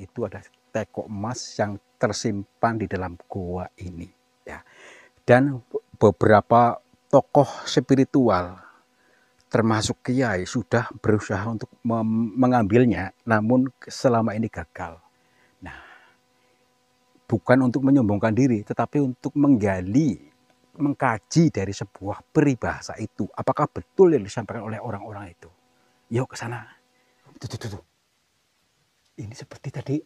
Itu ada teko emas yang tersimpan di dalam goa ini, ya. Dan beberapa tokoh spiritual termasuk kiai sudah berusaha untuk mengambilnya, namun selama ini gagal. Nah, bukan untuk menyombongkan diri, tetapi untuk mengkaji dari sebuah peribahasa itu, apakah betul yang disampaikan oleh orang-orang itu. Yuk ke sana. Tuh. Ini seperti tadi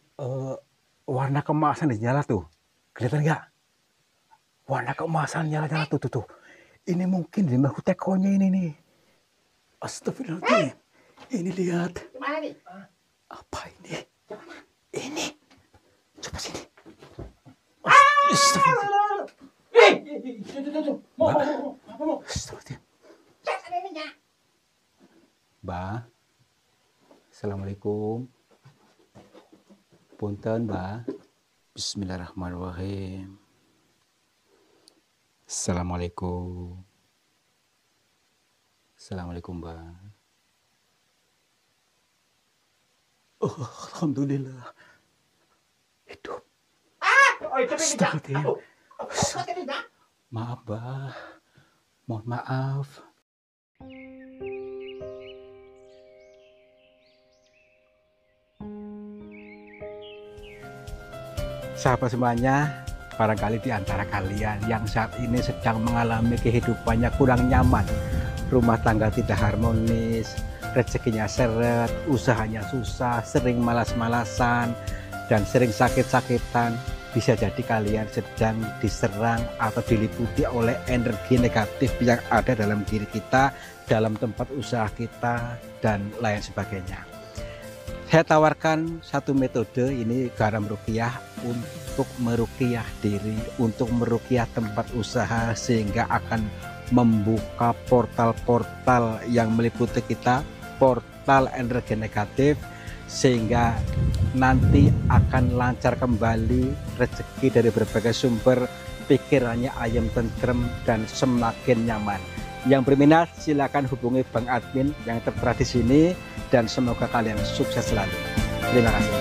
warna keemasan nyala tuh. Kelihatan nggak? Warna keemasan nyala-nyala tuh. Ini mungkin di mahkotekonya ini nih. Astagfirullahaladzim. Ini lihat. Gimana nih? Apa ini? Ini. Coba sini. Astagfirullahaladzim. Astagfirullahaladzim. Mbak. Assalamualaikum. Punten, Mbak. Bismillahirrahmanirrahim. Assalamualaikum. Assalamualaikum, Mbak. Oh, alhamdulillah. Hidup. Astagfirullahaladzim. Maaf, Mbak. Mohon maaf. Sahabat semuanya, barangkali di antara kalian yang saat ini sedang mengalami kehidupannya kurang nyaman, rumah tangga tidak harmonis, rezekinya seret, usahanya susah, sering malas-malasan, dan sering sakit-sakitan, bisa jadi kalian sedang diserang atau diliputi oleh energi negatif yang ada dalam diri kita, dalam tempat usaha kita, dan lain sebagainya. Saya tawarkan satu metode, ini garam ruqyah, untuk meruqyah diri, untuk meruqyah tempat usaha, sehingga akan membuka portal-portal yang meliputi kita, portal energi negatif, sehingga nanti akan lancar kembali rezeki dari berbagai sumber, pikirannya ayam tentrem dan semakin nyaman. Yang berminat silakan hubungi Bang Admin yang tertera di sini, dan semoga kalian sukses selalu. Terima kasih.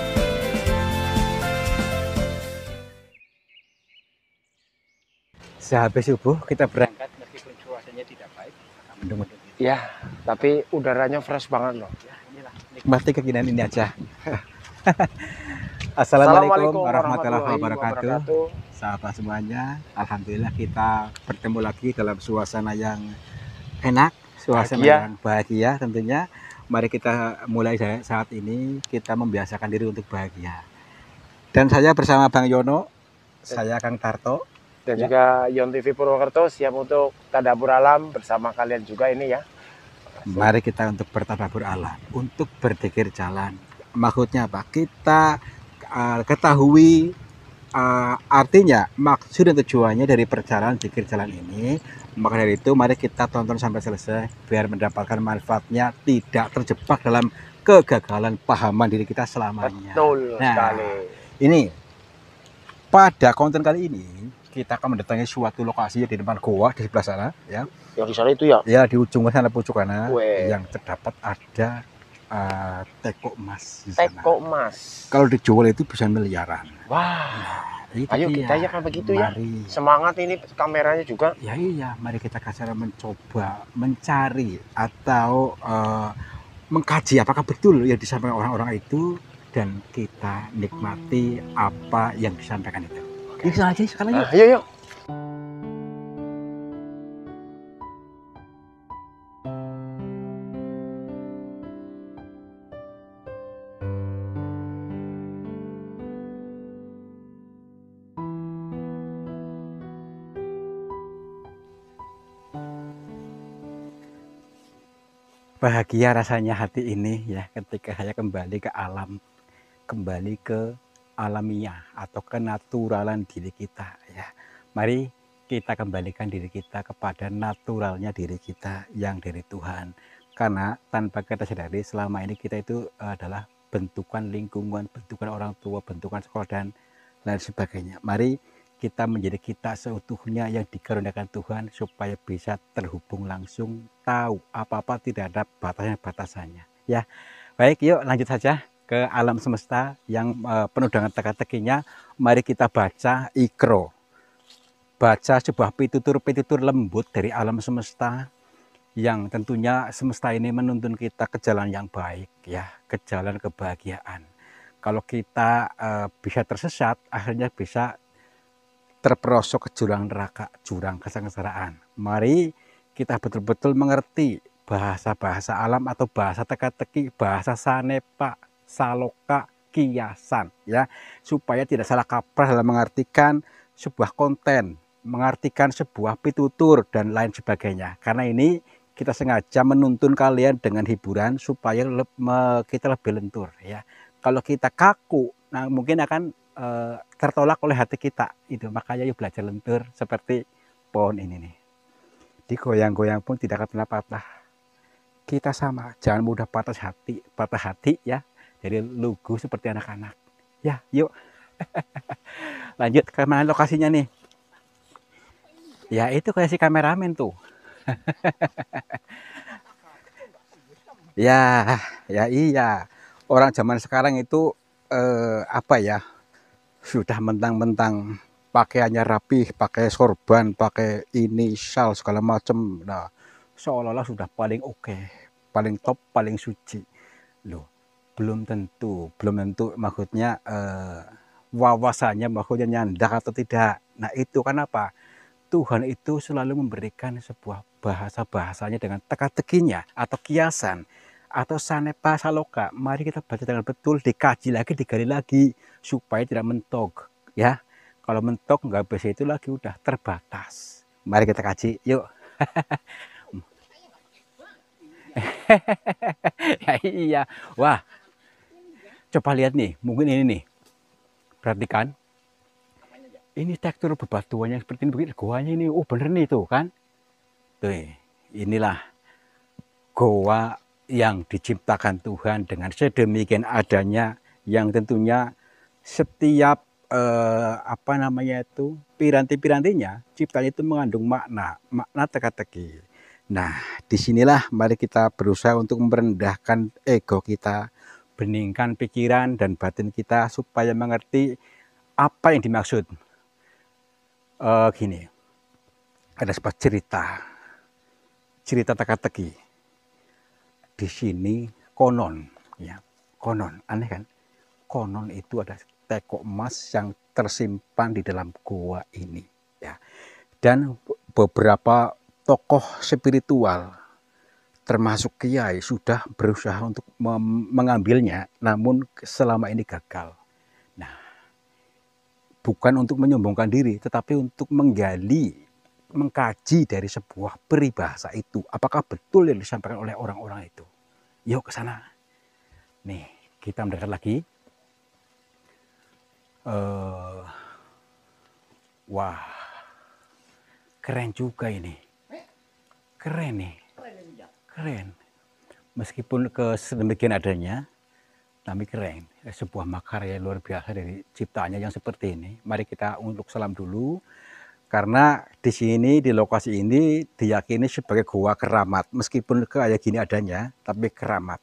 Sehabis subuh kita berangkat meskipun cuacanya tidak baik, mendung-mendung. Ya, tapi udaranya fresh banget loh. Ya, inilah, nikmati keinginan ini aja. Assalamualaikum warahmatullahi wabarakatuh. Sahabat semuanya, alhamdulillah kita bertemu lagi dalam suasana yang enak, suasana yang bahagia tentunya. Mari kita mulai saat ini, kita membiasakan diri untuk bahagia. Dan saya bersama Bang Yono, saya Kang Tarto, dan juga Yon TV Purwokerto siap untuk tadabbur alam bersama kalian juga ini ya. Mari kita untuk bertadabbur alam, untuk berzikir jalan. Maksudnya apa? Kita ketahui artinya, maksud dan tujuannya dari perjalanan zikir jalan ini. Maka dari itu mari kita tonton sampai selesai biar mendapatkan manfaatnya, tidak terjebak dalam kegagalan pahaman diri kita selamanya. Betul sekali. Ini pada konten kali ini kita akan mendatangi suatu lokasi di depan goa di sebelah sana, ya. Yang di sana itu ya? Ya, di ujung sana pucuk sana yang terdapat ada teko emas. Teko emas. Kalau dijual itu bisa miliaran. Wah. Ayo kita ya kan begitu mari. Ya. Semangat ini kameranya juga. Ya iya, mari kita kasar mencoba mencari atau mengkaji apakah betul yang disampaikan orang-orang itu, dan kita nikmati apa yang disampaikan itu. Oke. Yuk aja sekarang yuk. Ayo. Bahagia rasanya hati ini ya ketika saya kembali ke alam, kembali ke alamiah atau kenaturalan diri kita ya. Mari kita kembalikan diri kita kepada naturalnya diri kita yang dari Tuhan. Karena tanpa kita sadari selama ini kita itu adalah bentukan lingkungan, bentukan orang tua, bentukan sekolah dan lain sebagainya. Mari kita menjadi kita seutuhnya yang dikaruniakan Tuhan supaya bisa terhubung langsung, tahu apa-apa tidak ada batasannya ya. Baik, yuk lanjut saja. ke alam semesta yang penuh dengan teka-tekinya. Mari kita baca Iqra. Baca sebuah pitutur-pitutur lembut dari alam semesta yang tentunya semesta ini menuntun kita ke jalan yang baik, ya, ke jalan kebahagiaan. Kalau kita bisa tersesat, akhirnya bisa terperosok ke jurang neraka, jurang kesengsaraan. Mari kita betul-betul mengerti bahasa-bahasa alam atau bahasa teka-teki, bahasa sanepa, saloka, kiasan, ya, supaya tidak salah kaprah dalam mengartikan sebuah konten, mengartikan sebuah pitutur dan lain sebagainya. Karena ini kita sengaja menuntun kalian dengan hiburan supaya kita lebih lentur, ya. Kalau kita kaku, nah mungkin akan tertolak oleh hati kita itu. Makanya yuk belajar lentur seperti pohon ini nih. Digoyang-goyang pun tidak akan pernah patah. Kita sama, jangan mudah patah hati ya. Jadi lugu seperti anak-anak. Ya, yuk. Lanjut ke mana lokasinya nih? Ya itu kayak si kameramen tuh. Ya, ya iya. Orang zaman sekarang itu apa ya? Sudah mentang-mentang pakaiannya rapih, pakai sorban, pakai ini, syal, segala macam. Nah, seolah-olah sudah paling oke, paling top, paling suci. Loh, belum tentu maksudnya wawasannya maksudnya nyandak atau tidak. Nah, itu kan apa? Tuhan itu selalu memberikan sebuah bahasa-bahasanya dengan teka-tekinya atau kiasan atau sanepa saloka. Mari kita baca dengan betul, dikaji lagi, digali lagi supaya tidak mentok, ya. Kalau mentok nggak bisa itu lagi udah terbatas. Mari kita kaji, yuk. Ya, iya. Wah, coba lihat nih, mungkin ini nih. Perhatikan. Ini tekstur bebatuan yang seperti ini, begini goanya ini. Oh, bener nih tuh kan. Tuh, inilah goa yang diciptakan Tuhan dengan sedemikian adanya, yang tentunya setiap apa namanya itu piranti-pirantinya ciptanya itu mengandung makna teka-teki. Nah, disinilah mari kita berusaha untuk merendahkan ego kita, beningkan pikiran dan batin kita supaya mengerti apa yang dimaksud. Gini, ada sebuah cerita teka-teki. Di sini konon, ya, konon, aneh kan? Konon itu ada teko emas yang tersimpan di dalam goa ini, ya. Dan beberapa tokoh spiritual, termasuk kiai, sudah berusaha untuk mengambilnya, namun selama ini gagal. Nah, bukan untuk menyombongkan diri, tetapi untuk mengkaji dari sebuah peribahasa itu, apakah betul yang disampaikan oleh orang-orang itu. Yuk ke sana. Nih, kita mendekat lagi. Wah, keren juga ini. Keren nih. Keren. Meskipun sedemikian adanya, tapi keren. Sebuah makarya luar biasa dari ciptaannya yang seperti ini. Mari kita untuk salam dulu. Karena di sini, di lokasi ini diyakini sebagai goa keramat. Meskipun kayak gini adanya, tapi keramat.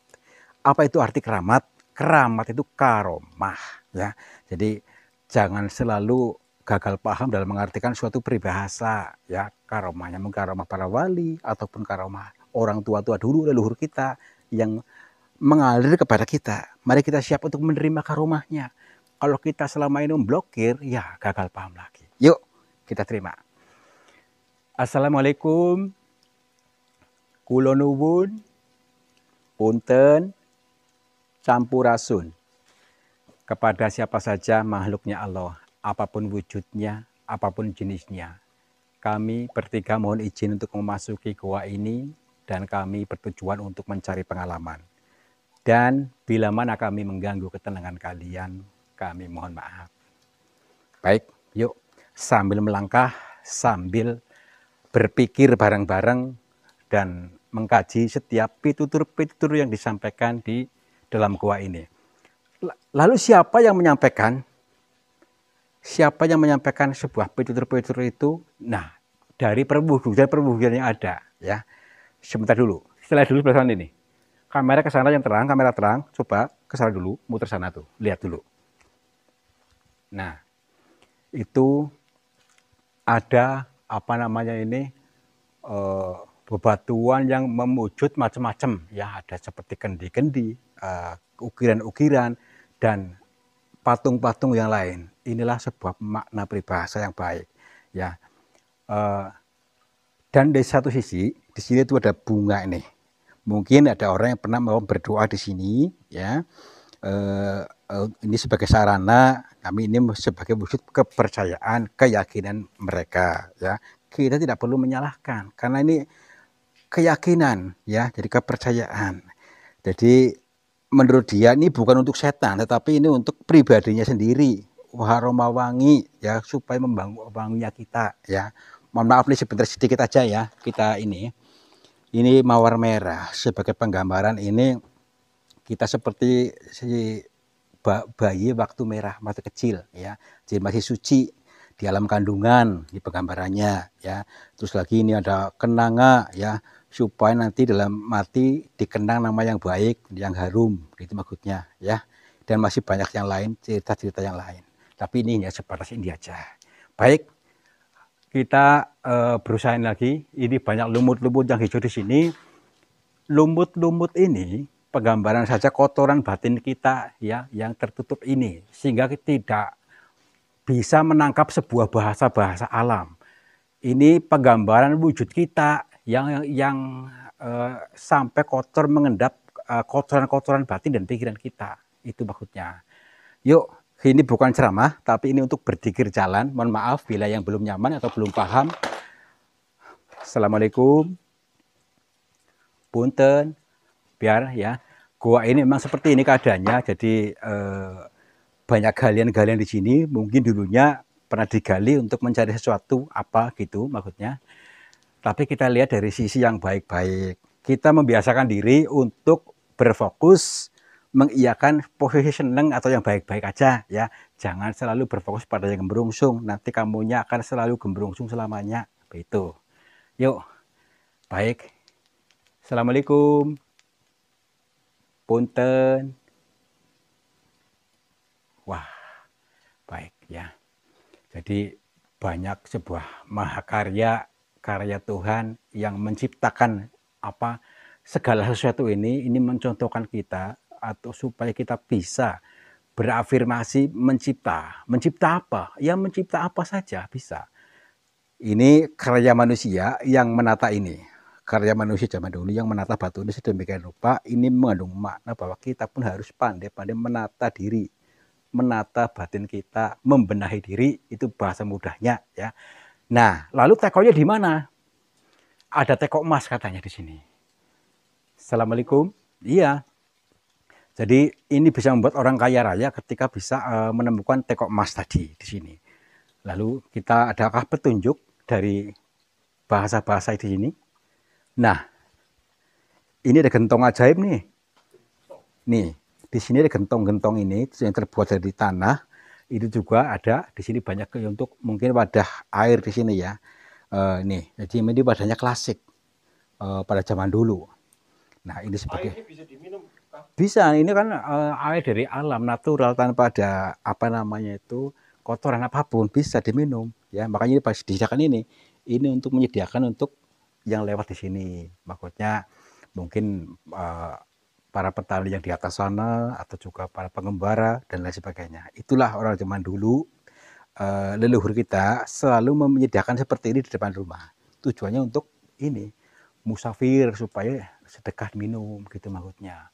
Apa itu arti keramat? Keramat itu karomah, ya. Jadi jangan selalu gagal paham dalam mengartikan suatu peribahasa, ya. Karomahnya mengkaromah para wali ataupun karomah orang tua-tua dulu, leluhur kita yang mengalir kepada kita. Mari kita siap untuk menerima karomahnya. Kalau kita selama ini memblokir, ya gagal paham lagi. Yuk, kita terima. Assalamualaikum. Kula nuwun punten sampurasun kepada siapa saja makhluknya Allah, apapun wujudnya, apapun jenisnya. Kami bertiga mohon izin untuk memasuki goa ini dan kami bertujuan untuk mencari pengalaman. Dan bila mana kami mengganggu ketenangan kalian, kami mohon maaf. Baik, yuk sambil melangkah, sambil berpikir bareng-bareng dan mengkaji setiap pitutur-pitutur yang disampaikan di dalam goa ini. Lalu siapa yang menyampaikan? Siapa yang menyampaikan sebuah pitutur-pitutur itu? Nah, dari perwujudan yang ada, ya. Sebentar dulu, setelah dulu belakang ini. Kamera ke sana yang terang, kamera terang, coba ke sana dulu, muter sana tuh, lihat dulu. Nah, itu ada apa namanya ini bebatuan yang memujud macam-macam, ya ada seperti kendi-kendi, ukiran-ukiran, dan patung-patung yang lain. Inilah sebuah makna peribahasa yang baik, ya. Dan dari satu sisi, di sini itu ada bunga ini. Mungkin ada orang yang pernah mau berdoa di sini, ya. Ini sebagai sarana, kami ini sebagai wujud kepercayaan, keyakinan mereka, ya. Kita tidak perlu menyalahkan, karena ini keyakinan, ya, jadi kepercayaan. Jadi menurut dia ini bukan untuk setan, tetapi ini untuk pribadinya sendiri, aroma wangi, ya, supaya membangun wanginya kita, ya. Mohon maaf nih sebentar sedikit aja ya, kita ini mawar merah sebagai penggambaran ini kita seperti si bayi waktu merah, waktu kecil, ya, jadi masih suci di alam kandungan di penggambarannya, ya. Terus lagi ini ada kenanga, ya, supaya nanti dalam mati dikenang nama yang baik, yang harum, gitu maksudnya, ya. Dan masih banyak yang lain, cerita-cerita yang lain. Tapi ini ya sebatas ini aja. Baik, kita berusaha lagi. Ini banyak lumut-lumut yang hijau di sini. Lumut-lumut ini penggambaran saja kotoran batin kita, ya, yang tertutup ini, sehingga tidak bisa menangkap sebuah bahasa-bahasa alam. Ini penggambaran wujud kita yang sampai kotor mengendap kotoran-kotoran batin dan pikiran kita. Itu maksudnya. Yuk, ini bukan ceramah, tapi ini untuk berzikir jalan. Mohon maaf bila yang belum nyaman atau belum paham. Assalamualaikum. Punten, biar ya. Gua ini memang seperti ini keadaannya. Jadi banyak galian-galian di sini. Mungkin dulunya pernah digali untuk mencari sesuatu apa gitu maksudnya. Tapi kita lihat dari sisi yang baik-baik. Kita membiasakan diri untuk berfokus mengiyakan posisi seneng atau yang baik-baik aja, ya. Jangan selalu berfokus pada yang gembrungsung. Nanti kamunya akan selalu gembrungsung selamanya. Begitu. Yuk. Baik. Assalamualaikum. Punten. Wah. Baik ya. Jadi banyak sebuah mahakarya, karya Tuhan yang menciptakan apa segala sesuatu ini mencontohkan kita atau supaya kita bisa berafirmasi mencipta. Mencipta apa? Ya mencipta apa saja bisa. Ini karya manusia yang menata ini. Karya manusia zaman dulu yang menata batu ini sedemikian rupa, ini mengandung makna bahwa kita pun harus pandai-pandai menata diri, menata batin kita, membenahi diri, itu bahasa mudahnya, ya. Nah, lalu tekonya di mana? Ada teko emas katanya di sini. Assalamualaikum. Iya. Jadi ini bisa membuat orang kaya raya ketika bisa menemukan teko emas tadi di sini. Lalu kita adakah petunjuk dari bahasa-bahasa di sini? Nah, ini ada gentong ajaib nih. Nih, di sini ada gentong-gentong ini yang terbuat dari tanah. Itu juga ada di sini banyak untuk mungkin wadah air di sini ya. Nih, jadi ini wadahnya klasik pada zaman dulu. Nah, ini sebagai air ini bisa diminum. Bisa, ini kan air dari alam natural tanpa ada apa namanya itu kotoran apapun bisa diminum ya. Makanya ini pas disediakan ini untuk menyediakan untuk yang lewat di sini. Maksudnya mungkin para petani yang di atas sana atau juga para pengembara dan lain sebagainya. Itulah orang zaman dulu, leluhur kita selalu menyediakan seperti ini di depan rumah. Tujuannya untuk ini musafir supaya sedekah minum gitu maksudnya.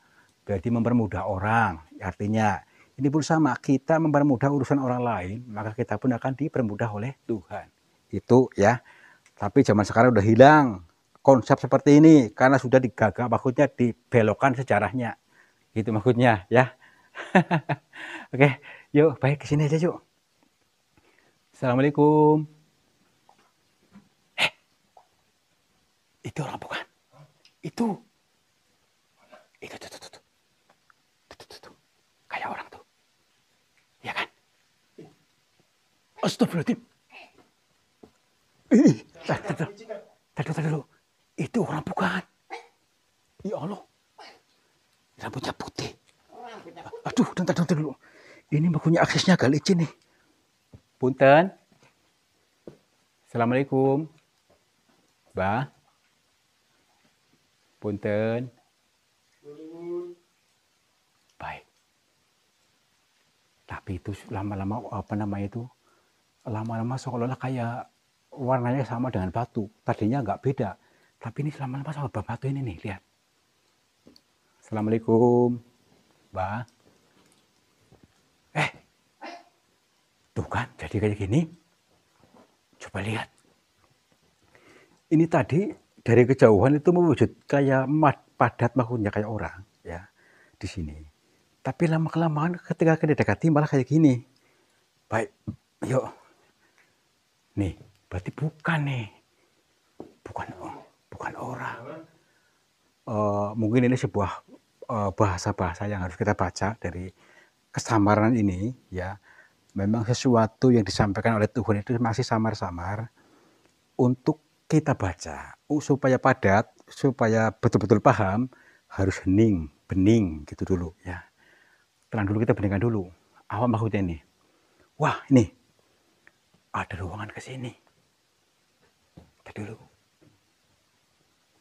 Berarti mempermudah orang. Artinya ini pun sama, kita mempermudah urusan orang lain, maka kita pun akan dipermudah oleh Tuhan. Itu ya. Tapi zaman sekarang udah hilang konsep seperti ini karena sudah digagah, maksudnya dibelokkan sejarahnya. Gitu maksudnya ya. Oke, yuk baik kesini aja yuk. Assalamualaikum. Itu orang bukan? Itu tuh. Kayak orang tuh. Ya kan? Astagfirullahaladzim. Tadi dulu. Itu orang bukan? Ya Allah. Rambutnya putih. Aduh, bentar dulu. Ini punya aksesnya agak licin nih. Punten. Assalamualaikum. Mbah. Punten. Baik. Tapi itu lama-lama apa namanya itu? Lama-lama seolah-olah kayak warnanya sama dengan batu. Tadinya nggak beda. Tapi ini lama-lama sama batu ini nih, lihat. Assalamualaikum. Mbah. Tuh kan, jadi kayak gini. Coba lihat. Ini tadi dari kejauhan itu mewujud kayak padat makhluknya kayak orang ya di sini. Tapi lama kelamaan ketika kita dekati malah kayak gini. Baik, yuk. Nih, berarti bukan nih. Bukan orang. Mungkin ini sebuah bahasa-bahasa yang harus kita baca dari kesamaran ini ya. Memang sesuatu yang disampaikan oleh Tuhan itu masih samar-samar untuk kita baca supaya padat, supaya betul-betul paham, harus hening, bening gitu dulu ya. Tenang dulu, kita beningkan dulu. Apa maksudnya ini? Wah, ini ada ruangan ke sini. Kita dulu.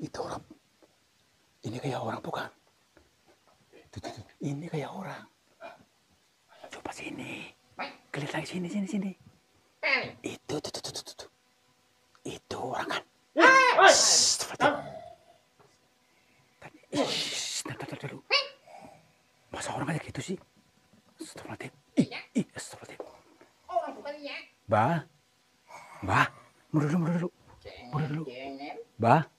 Itu orang. Ini kayak orang bukan? Ini kayak orang. Coba sini. Kelihatan lagi sini. Itu tuh. Itu orang kan? Tadi dulu. Masa orang kayak gitu sih? Astagfirullahaladzim. Orang bukan ya. Mbah, mundur dulu. Mbah,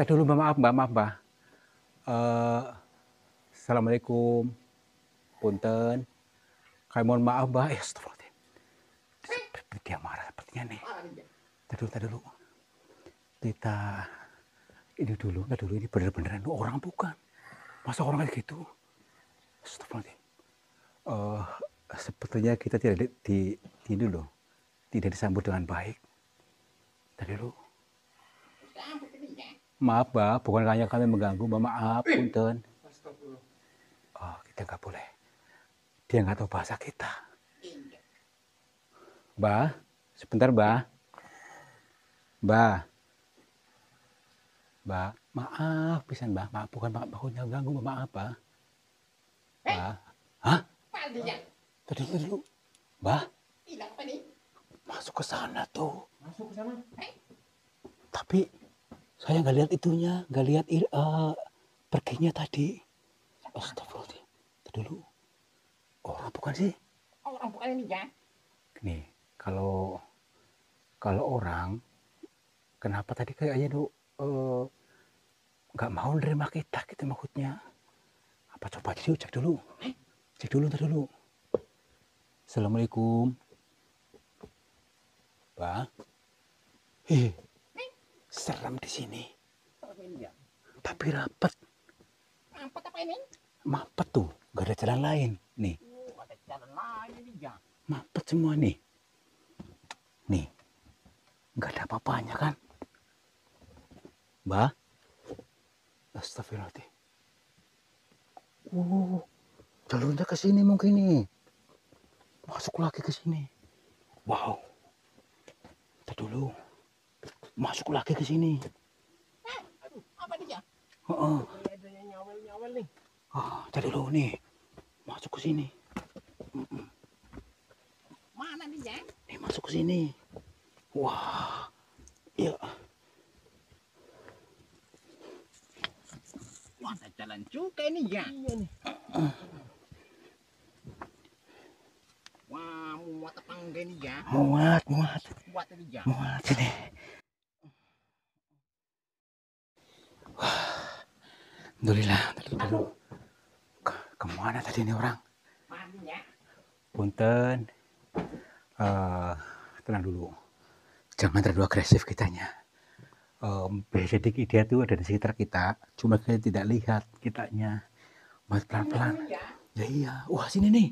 tadi dulu maaf, Mbah. Assalamualaikum. Punten. Kami mohon maaf, Mbah. Astagfirullahaladzim. Dia marah sepertinya nih. Tadi dulu. Kita ini bener-beneran orang bukan? Masa orang kayak gitu? Astagfirullahaladzim. Sepertinya kita tidak tidak disambut dengan baik. Tadi dulu. Maaf, Mbak, bukan hanya kami mengganggu, Mbak, maaf, punten. Oh, kita nggak boleh. Dia nggak tahu bahasa kita. Mbak, sebentar, Mbak. Mbak, maaf, pisan, Mbak. Maaf, bukan maksudnya ganggu, Mbak, maaf, Mbak. Mbak, hah? Tadi dulu, Mbak. Masuk ke sana tuh. Tapi saya nggak lihat itunya, nggak lihat perginya tadi. Astagfirullahaladzim. Tadi dulu. Orang bukan sih? Orang bukan ini ya. Nih, kalau orang, kenapa tadi kayaknya tuh nggak mau nerima kita gitu maksudnya? Apa coba cek dulu? Cek dulu. Assalamualaikum. Mbak. Serem di sini. Tapi rapet. Mampet apa ini? Mampet tuh, nggak ada jalan lain. Nih. Ada jalan lain ini ya. Mampet semua nih. Nih. Nggak ada apa-apanya kan? Mbak. Astagfirullahaladzim. Jalurnya ke sini mungkin nih. Masuk lagi ke sini. Wow. Kita dulu. Masuk lagi ke sini. Aduh, apa ini ya? Ada nyawel nih. Kita dulu nih. Masuk ke sini. Mana nih ya? Nih masuk ke sini. Wah. Ya. Wah, ada jalan juga ini ya. Iya nih. Wah, muat apa enggak ini ya? Muat. Muat ini ya. Muat ini. Alhamdulillah. Dulu. Kemana tadi ini orang? Mana ya? Punten. Tenang dulu. Jangan terlalu agresif kitanya. Sedikit dia tuh ada di sekitar kita. Cuma kita tidak lihat kitanya. Pelan-pelan. Ya iya. Wah, sini nih.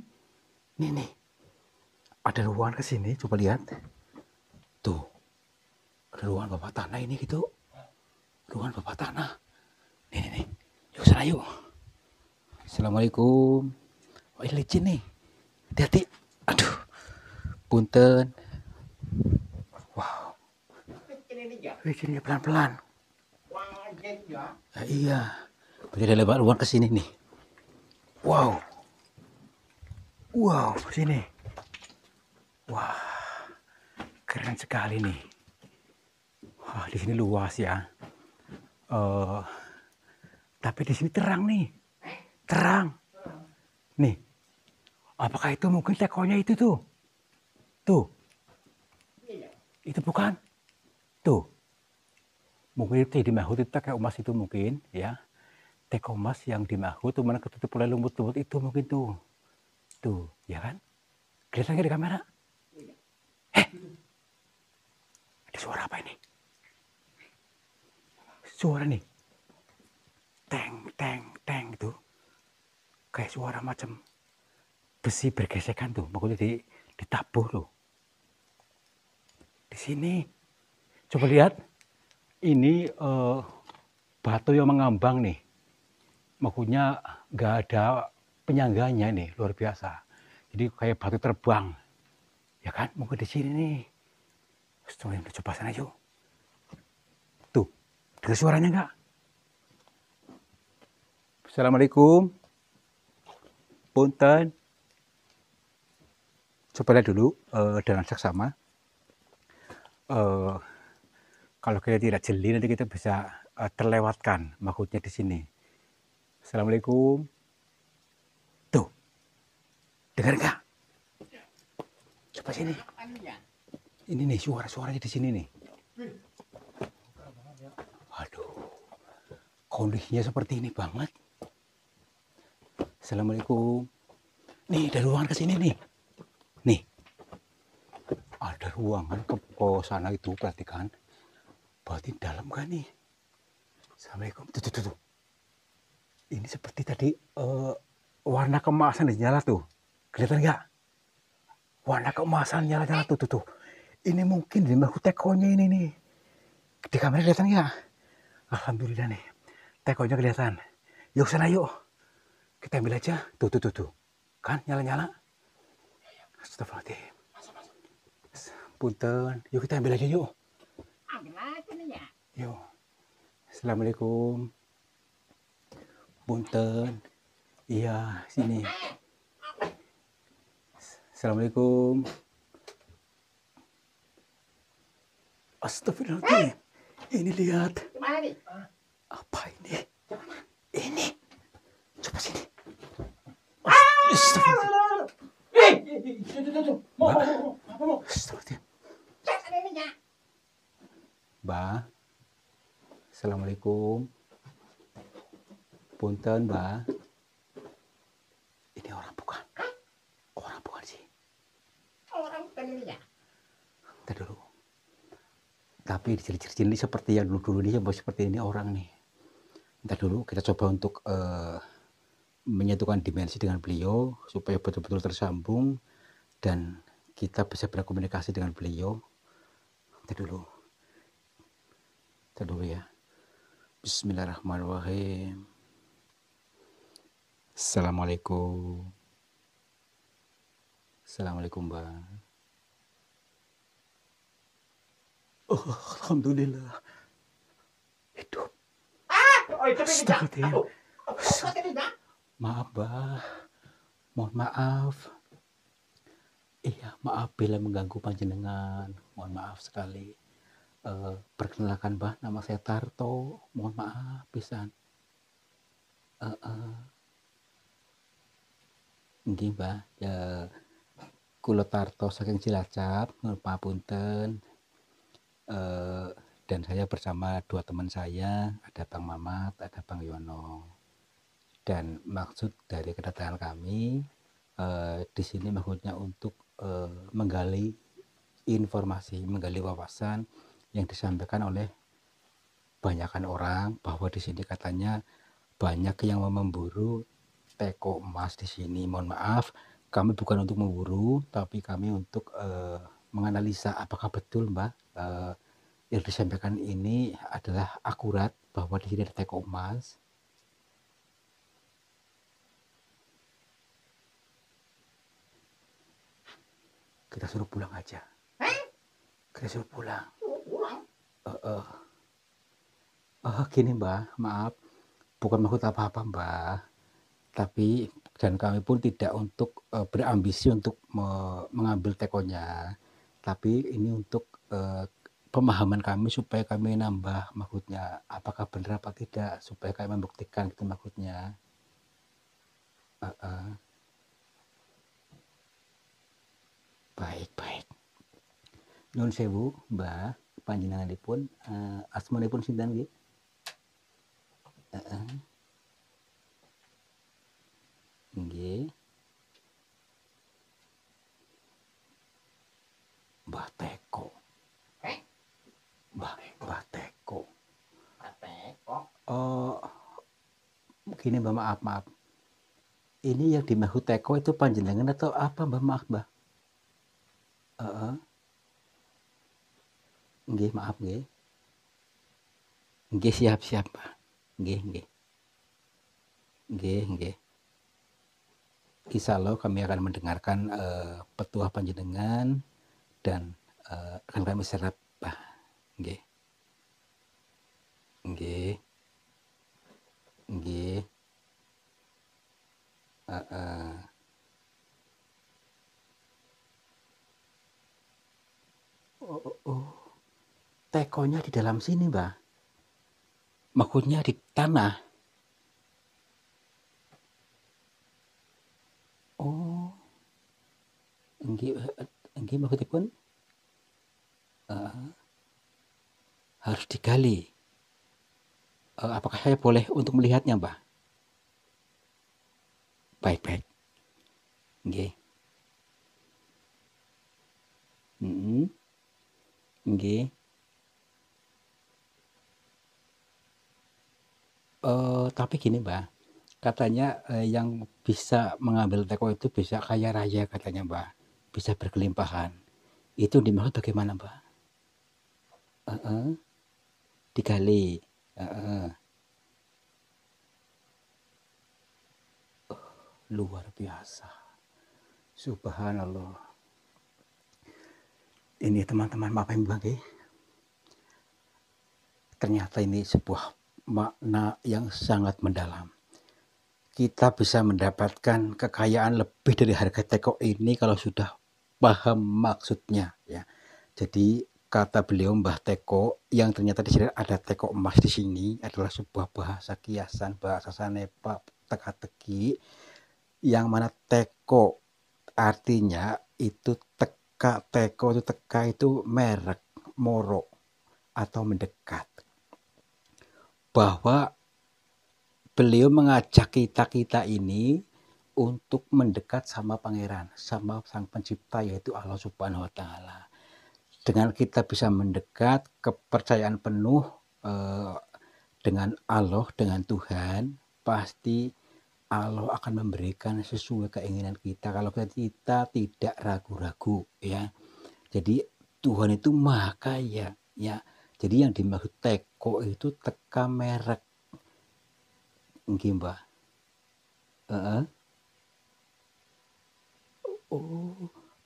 Nih. Ada ruangan ke sini. Coba lihat. Tuh. Ada ruangan bapak tanah ini gitu. Ruangan bapak tanah. Nih. Yuk sana yuk. Assalamualaikum. Oh, ini licin nih. Hati-hati. Aduh. Punten. Wow. Ini ya. Licinnya pelan-pelan. Wah, ya. Iya. Berarti ada lewat luar ke sini nih. Wow. Wow, sini. Wah. Keren sekali nih. Wah, di sini luas ya. Tapi di sini terang nih. Terang. Nih. Apakah itu mungkin tekonya itu tuh? Tuh. Itu bukan? Tuh. Mungkin itu di Mahut itu kayak emas itu mungkin ya. Teko emas yang di Mahut tuh mana ketutup oleh lumut-lumut itu mungkin tuh. Tuh, ya kan? Kelihatan nggak di kamera? Ada suara apa ini? Suara nih. Teng, teng, teng itu. Kayak suara macam besi bergesekan tuh. Maksudnya ditabuh loh. Di sini. Coba lihat. Ini batu yang mengambang nih. Maksudnya nggak ada penyangganya nih. Luar biasa. Jadi kayak batu terbang. Ya kan? Mungkin di sini nih. Coba sana yuk. Tuh. Dengar suaranya nggak? Assalamualaikum. Punten. Coba lihat dulu dengan seksama. Kalau kita tidak jeli nanti kita bisa terlewatkan maksudnya di sini. Assalamualaikum. Tuh. Dengar nggak? Coba sini. Ini nih suara-suaranya di sini nih. Aduh. Kondisinya seperti ini banget. Assalamualaikum. Nih, ada ruangan ke sini nih. Nih. Ada ruangan ke sana itu perhatikan. Berarti dalam kan nih. Assalamualaikum. Tuh. Ini seperti tadi warna keemasan nyala tuh. Kelihatan nggak? Warna keemasan nyala-nyala tuh. Ini mungkin di Mahut tekonya ini nih. Di kamera kelihatan nggak? Alhamdulillah nih. Tekonya kelihatan. Yuk sana yuk. Kita ambil aja. Tuh. Kan nyala-nyala. Astagfirullahaladzim. Punten. Yuk kita ambil aja yuk. Ambil aja nih ya. Yuk. Assalamualaikum. Punten. Iya, sini. Assalamualaikum. Astagfirullahaladzim. Ini lihat. Gimana nih? Apa ini? Ini. Coba sini. Astagfirullahaladzim. Astagfirullahaladzim. Mbak. Assalamualaikum. Punten, Mbak. Ini orang bukan? Orang bukan sih. Orang bukan ini ya. Ntar dulu. Tapi ciri-ciri ini seperti yang dulu-dulu ini, seperti ini orang nih. Ntar dulu kita coba untuk menyatukan dimensi dengan beliau supaya betul-betul tersambung dan kita bisa berkomunikasi dengan beliau. Ntar dulu ya. Bismillahirrahmanirrahim. Assalamualaikum. Assalamualaikum, Mbak. Oh, alhamdulillah. Hidup. Astagfirullahaladzim. Maaf, Mbak. Mohon maaf. Iya, maaf bila mengganggu panjenengan. Mohon maaf sekali. Perkenalkan, Mbak, nama saya Tarto. Mohon maaf pisan. Nggih, Mbak. Ya, kula Tarto saking Cilacap, ngapunten. Dan saya bersama dua teman saya, ada Bang Mamat, ada Bang Yono. Dan maksud dari kedatangan kami di sini maksudnya untuk menggali informasi, menggali wawasan yang disampaikan oleh banyakkan orang bahwa di sini katanya banyak yang memburu teko emas di sini. Mohon maaf, kami bukan untuk memburu, tapi kami untuk menganalisa apakah betul, Mbak, yang disampaikan ini adalah akurat bahwa di sini ada teko emas. Kita suruh pulang aja. Hah? Kita suruh pulang. Suruh pulang. Gini Mbah, maaf, bukan maksud apa-apa Mbah, tapi dan kami pun tidak untuk berambisi untuk mengambil tekonya, tapi ini untuk pemahaman kami supaya kami nambah maksudnya apakah benar apa tidak supaya kami membuktikan gitu maksudnya. Baik. Nyuwun sewu Mbah, panjenenganipun asmanipun sinten nggih? Nggih. Mbah Teko. Mbah Teko. Teko. Gini Mbah, maaf. Ini yang dimaksud Teko itu panjenengan atau apa Mbah? Maaf Mbah. Nggih, maaf nggih. Nggih, siap Mbah. Nggih. Insyaallah kami akan mendengarkan petuah panjenengan dan akan kami serap Mbah. Nggih. Tekonya di dalam sini Mbah. Maksudnya di tanah. Nggih maksudipun harus digali. Apakah saya boleh untuk melihatnya Mbah? Baik. Nggih. Nggih. Tapi gini Mbah, katanya yang bisa mengambil teko itu bisa kaya raya katanya Mbah, bisa berkelimpahan. Itu dimaksud bagaimana Mbah? Digali. Luar biasa. Subhanallah. Ini teman-teman Bapak Ibu nggih. Ternyata ini sebuah makna yang sangat mendalam. Kita bisa mendapatkan kekayaan lebih dari harga teko ini kalau sudah paham maksudnya ya. Jadi kata beliau Mbah Teko yang ternyata di sini ada teko emas di sini adalah sebuah bahasa kiasan, bahasa Sanepa, teka-teki, yang mana teko artinya itu teko itu merek, moro atau mendekat. Bahwa beliau mengajak kita ini untuk mendekat sama pangeran, sama sang pencipta yaitu Allah Subhanahu wa taala. Dengan kita bisa mendekat, kepercayaan penuh dengan Allah, dengan Tuhan, pasti Allah akan memberikan sesuai keinginan kita kalau kita tidak ragu-ragu ya. Jadi Tuhan itu maha kaya ya. Jadi yang dimaksud teko itu teka merek. Nggih Mbah.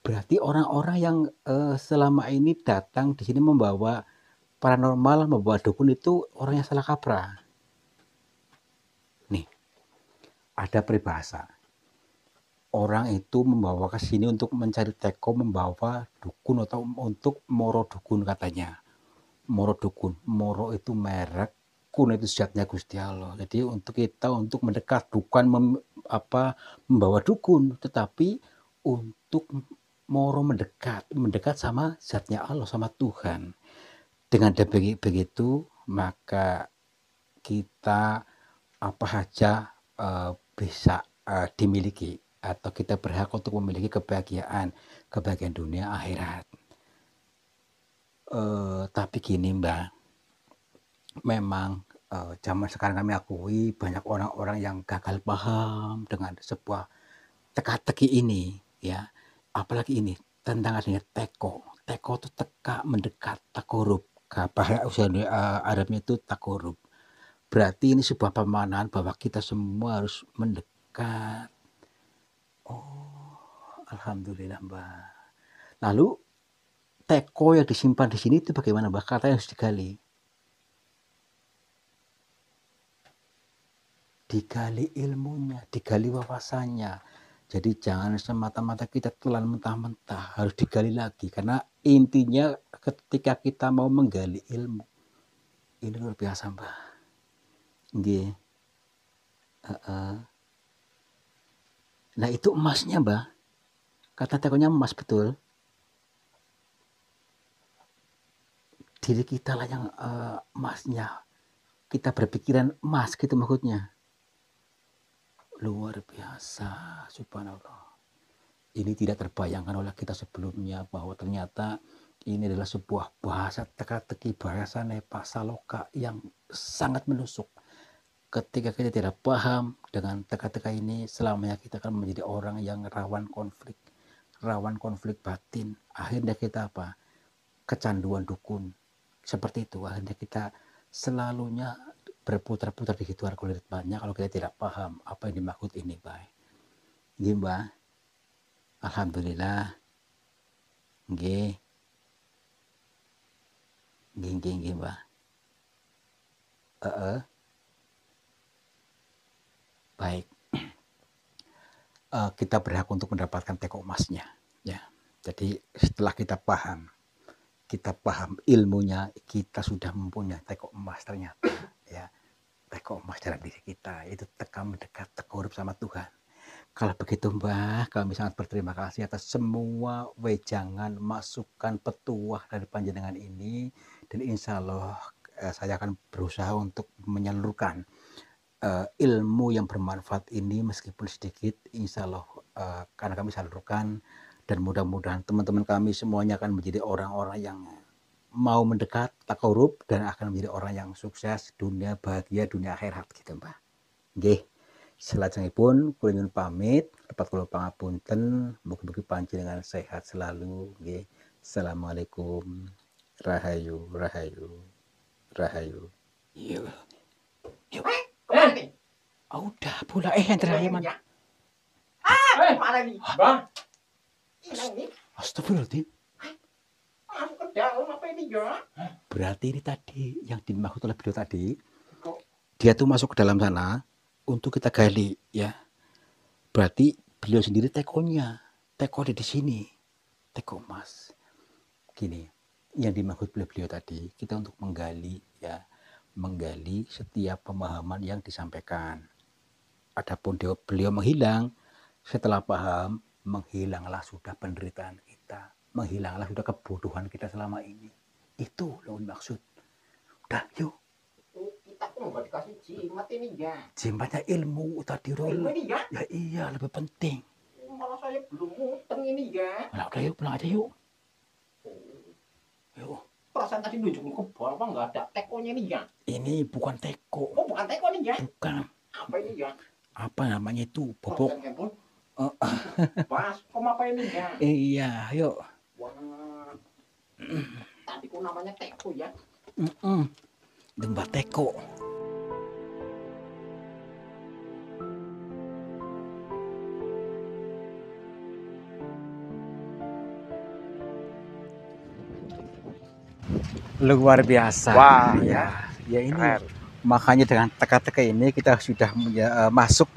Berarti orang-orang yang selama ini datang di sini membawa paranormal, membawa dukun itu orang yang salah kaprah. Nih, ada peribahasa. Orang itu membawa ke sini untuk mencari teko, membawa dukun atau untuk moro dukun katanya. Moro dukun, moro itu merek, kun itu zatnya Gusti Allah. Jadi untuk kita untuk mendekat bukan membawa dukun, tetapi untuk moro mendekat sama zatnya Allah, sama Tuhan. Dengan begitu maka kita apa saja bisa dimiliki atau kita berhak untuk memiliki kebahagiaan dunia akhirat. Tapi gini Mbak, memang zaman sekarang kami akui banyak orang-orang yang gagal paham dengan sebuah teka-teki ini ya. Apalagi ini tentang adanya teko itu teka, mendekat, takorub. Bahasa Arabnya itu takorub. Berarti ini sebuah pemahaman bahwa kita semua harus mendekat. Alhamdulillah Mbak. Lalu teko yang disimpan di sini itu bagaimana, Mbah? Katanya harus digali. Digali ilmunya, digali wawasannya. Jadi jangan semata-mata kita telan mentah-mentah, harus digali lagi. Karena intinya ketika kita mau menggali ilmu, ini luar biasa, Mbah. Nggih. Nah itu emasnya, Mbah. Kata tekonya emas, betul. Diri kita lah yang emasnya. Kita berpikiran emas gitu maksudnya. Luar biasa, subhanallah. Ini tidak terbayangkan oleh kita sebelumnya bahwa ternyata ini adalah sebuah bahasa teka-teki, bahasa Nepa Saloka yang sangat menusuk. Ketika kita tidak paham dengan teka-teka ini, selamanya kita akan menjadi orang yang rawan konflik batin. Akhirnya kita apa? Kecanduan dukun. Seperti itu, akhirnya kita selalunya berputar-putar di situ kulit banyak kalau kita tidak paham apa yang dimaksud ini, Mbah. Nggih, Mbah. Alhamdulillah. Nggih. Nggih, Mbah. Baik. Kita berhak untuk mendapatkan teko emasnya, ya. Jadi setelah kita paham ilmunya, kita sudah mempunyai teko emas ternyata, ya. Teko emas dalam diri kita itu mendekat tekorup sama Tuhan. Kalau begitu, Mbah, kami sangat berterima kasih atas semua wejangan, masukan, petuah dari panjenengan ini, dan insya Allah saya akan berusaha untuk menyalurkan ilmu yang bermanfaat ini meskipun sedikit, insya Allah karena kami salurkan, dan mudah-mudahan teman-teman kami semuanya akan menjadi orang-orang yang mau mendekat takorup dan akan menjadi orang yang sukses dunia bahagia dunia akhirat gitu, Mbah. Nggih. Selajengipun kula nyuwun pamit, lepat kula pangapunten, mugi-mugi panjenengan sehat selalu nggih. Assalamualaikum. Rahayu, rahayu. Rahayu. Yuk. Udah pula enter aja, Man. Mana nih, Bang? Ini. Astagfirullahaladzim. Masuk ke dalam apa ini, ya? Berarti ini tadi yang dimaksud oleh beliau tadi, dia tuh masuk ke dalam sana untuk kita gali, ya. Berarti beliau sendiri tekonya, teko ada di sini, teko emas. Gini, yang dimaksud beliau tadi, kita untuk menggali, ya, menggali setiap pemahaman yang disampaikan. Adapun beliau menghilang, setelah paham, menghilanglah sudah penderitaan kita, menghilanglah sudah kebodohan kita selama ini. Itu yang dimaksud. Udah, yuk. Kita kok nggak dikasih jimat ini, ya? Jimatnya ilmu tadi, Rol. Ilmu ini, ya? Ya iya, lebih penting. Malah saya belum muteng ini, ya? Nah, udah yuk, pulang aja yuk. Yuk. Perasaan tadi nunjukin ke bawah nggak ada tekonya nih, ya? Ini bukan teko. Oh, bukan teko nih, ya? Bukan. Apa ini, ya? Apa namanya itu? Bobok. Bas, kok apa ini, ya? Iya, yuk. Wah. Tadi kok namanya teko, ya? Lembah teko. Luar biasa. Wah, ya ini. Keren. Makanya dengan teka-teka ini kita sudah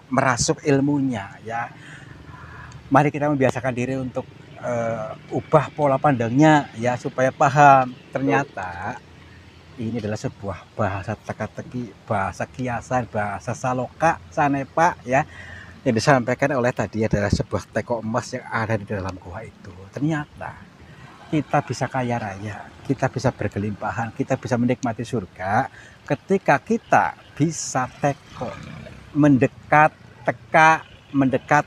merasuk ilmunya, ya. Mari kita membiasakan diri untuk ubah pola pandangnya, ya, supaya paham. Ternyata ini adalah sebuah bahasa teka-teki, bahasa kiasan, bahasa Saloka, Sanepa, ya, yang disampaikan oleh tadi adalah sebuah teko emas yang ada di dalam gua itu. Ternyata kita bisa kaya raya, kita bisa berkelimpahan, kita bisa menikmati surga ketika kita bisa teko, mendekat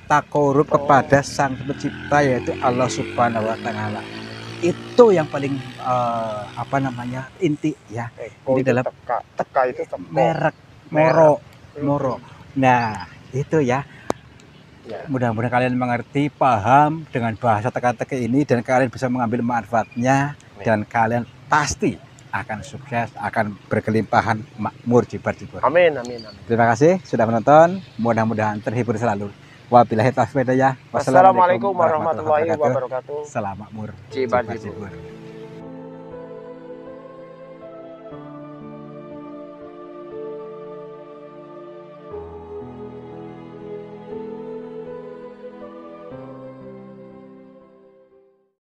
takorup kepada Sang Pencipta, yaitu Allah Subhanahu wa Ta'ala. Itu yang paling inti, ya. Ini adalah teka itu merek moro. Nah, itu ya. Mudah-mudahan kalian mengerti, paham dengan bahasa teka-teki ini, dan kalian bisa mengambil manfaatnya, dan kalian pasti akan sukses, akan berkelimpahan, makmur, jibar. Amin. Terima kasih sudah menonton, mudah-mudahan terhibur selalu. Wabillahi taufiq ya. Wassalamualaikum warahmatullahi wabarakatuh. Selamat mur. Cibat Cibat Cibur. Cibur.